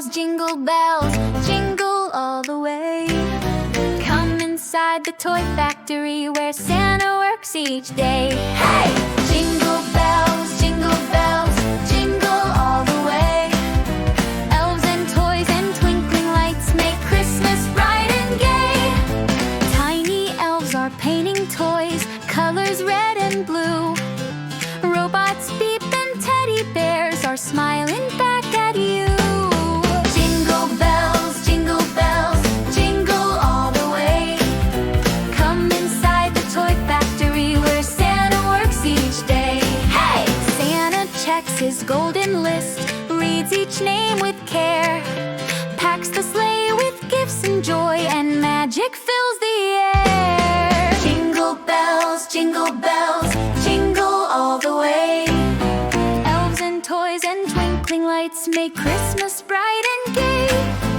jingle bells, jingle all the way. Come inside the toy factory where Santa works each day. Hey! Jingle bells, jingle all the way. Elves and toys and twinkling lights make Christmas bright and gay. Tiny elves are painting toys, colors red and blue. Robots beep and teddy bears are smiling back at you. Jingle bells, jingle all the way. Come inside the toy factory where Santa works each day. Hey! Santa checks his golden list, reads each name with care, packs the sleigh with gifts and joy, and magic fills the air. Jingle bells, jingle all the way. Elves and toys and twinkling lights make Christmas bright and gay.